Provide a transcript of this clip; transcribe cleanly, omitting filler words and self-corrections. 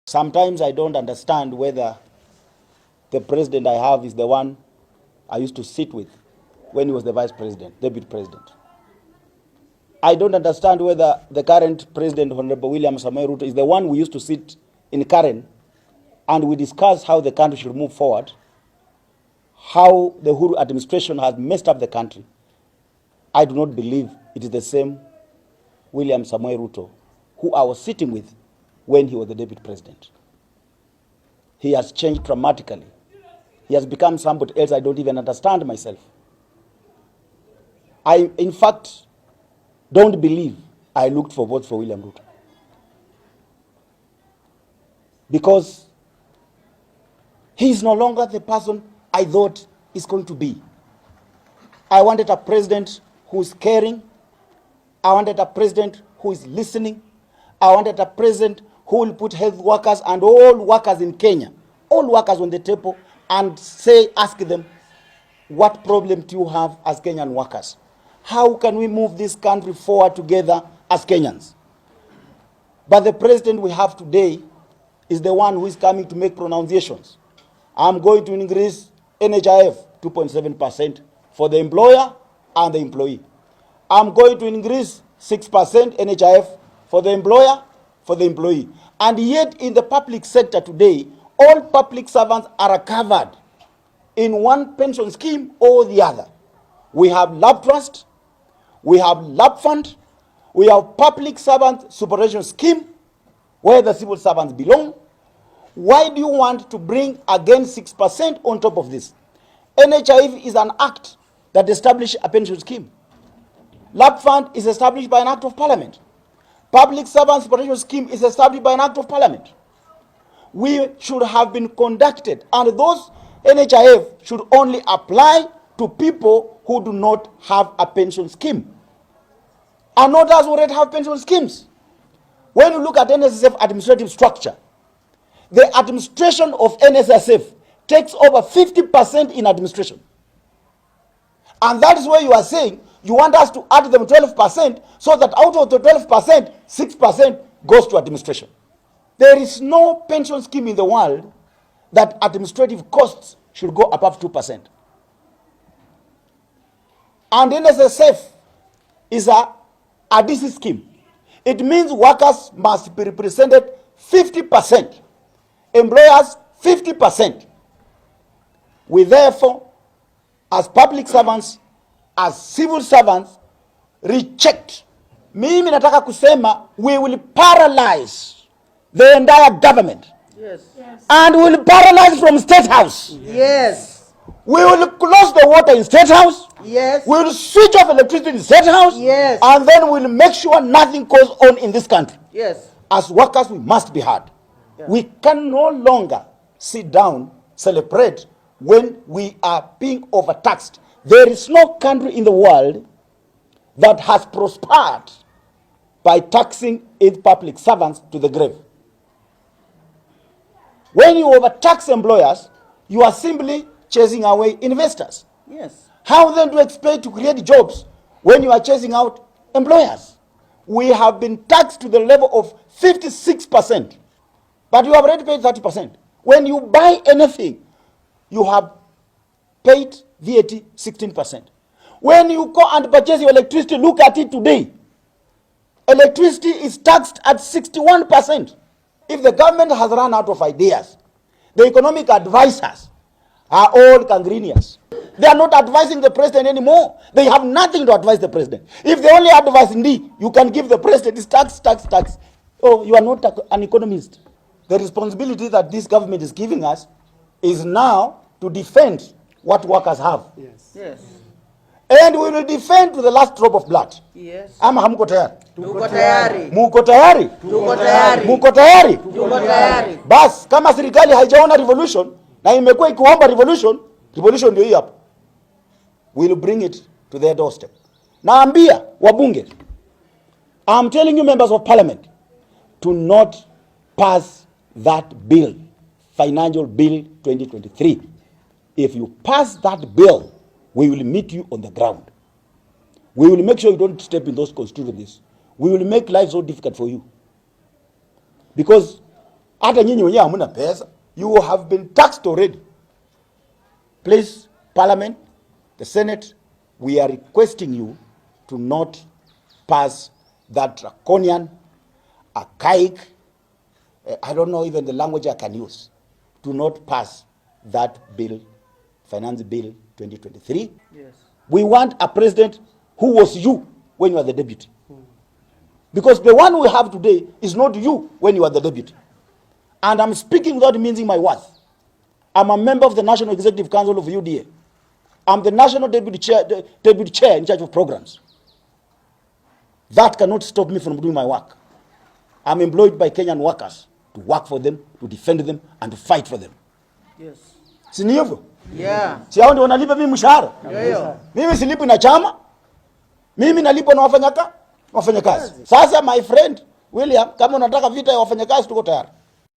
Sometimes I don't understand whether the president I have is the one I used to sit with when he was the vice president, deputy president. I don't understand whether the current president, Honorable William Samoei Ruto, is the one we used to sit in Karen and we discuss how the country should move forward, how the Uhuru administration has messed up the country. I do not believe it is the same William Samoei Ruto who I was sitting with when he was the deputy president. He has changed dramatically. He has become somebody else I don't even understand myself. I, in fact, don't believe I looked for votes for William Ruto. Because he is no longer the person I thought he's going to be. I wanted a president who is caring. I wanted a president who is listening. I wanted a president who will put health workers and all workers in Kenya, all workers on the table, and ask them, what problem do you have as Kenyan workers? How can we move this country forward together as Kenyans? But the president we have today is the one who is coming to make pronunciations. I'm going to increase NHIF 2.7% for the employer and the employee. I'm going to increase 6% NHIF for the employer, for the employee. And yet in the public sector today, all public servants are covered in one pension scheme or the other. We have lab trust, we have lab fund, we have public servant superannuation scheme where the civil servants belong. Why do you want to bring again 6% on top of this? NHIF is an act that establishes a pension scheme. Lab fund is established by an act of parliament. Public servant superannuation scheme is established by an act of parliament. We should have been conducted, and those NHIF should only apply to people who do not have a pension scheme. And not others already have pension schemes. When you look at NSSF administrative structure, the administration of NSSF takes over 50% in administration. And that is where you are saying you want us to add them 12% so that out of the 12%, 6% goes to administration. There is no pension scheme in the world that administrative costs should go above 2%. And NSSF is a DC scheme. It means workers must be represented 50%, employers 50%. We therefore, as public servants, as civil servants, reject. Mimi nataka kusema, we will paralyze the entire government. Yes. Yes. And we will paralyze from State House. Yes. We will close the water in State House. Yes. We will switch off electricity in State House. Yes. And then we will make sure nothing goes on in this country. Yes. As workers, we must be heard. Yeah. We can no longer sit down, celebrate when we are being overtaxed. There is no country in the world that has prospered by taxing its public servants to the grave. When you overtax employers, you are simply chasing away investors. Yes. How then do you expect to create jobs when you are chasing out employers? We have been taxed to the level of 56%, but you have already paid 30%. When you buy anything, you have paid VAT 16%. When you go and purchase your electricity, look at it today. Electricity is taxed at 61%. If the government has run out of ideas, the economic advisors are all Cangrineans. They are not advising the president anymore. They have nothing to advise the president. If they only advise indeed, you can give the president this tax. Oh, you are not an economist. The responsibility that this government is giving us is now to defend what workers have. Yes. Yes. And we will defend to the last drop of blood. Yes. Ama hamko tayari? Tuko tayari. Muko tayari? Tuko tayari. Muko tayari? Tuko tayari. Bas, kama serikali haijaona revolution na imekuwa ikiomba revolution ndio hii hapa. We'll bring it to their doorstep. Naambia wabunge, I'm telling you members of parliament, to not pass that bill, Financial Bill 2023. If you pass that bill, we will meet you on the ground. We will make sure you don't step in those constituencies. We will make life so difficult for you. Because Hata nyinyi wenyewe hamna pesa. You have been taxed already. Please, Parliament, the Senate, we are requesting you to not pass that draconian, archaic, I don't know even the language I can use. Do not pass that bill, Finance Bill 2023. Yes. We want a president who was you when you were the deputy. Because the one we have today is not you when you were the deputy. And I'm speaking without mincing my words. I'm a member of the National Executive Council of UDA. I'm the National Deputy Chair in charge of programs. That cannot stop me from doing my work. I'm employed by Kenyan workers to work for them, to defend them, and to fight for them. Yes. Si ni hivyo? Yeah. Si hao ndio wanalipa mimi mshahara? Ndio. Mimi silipwi na chama. Mimi nalipwa na wafanyakazi. Sasa my friend William, kama unataka vita ya wafanyakazi tuko tayari.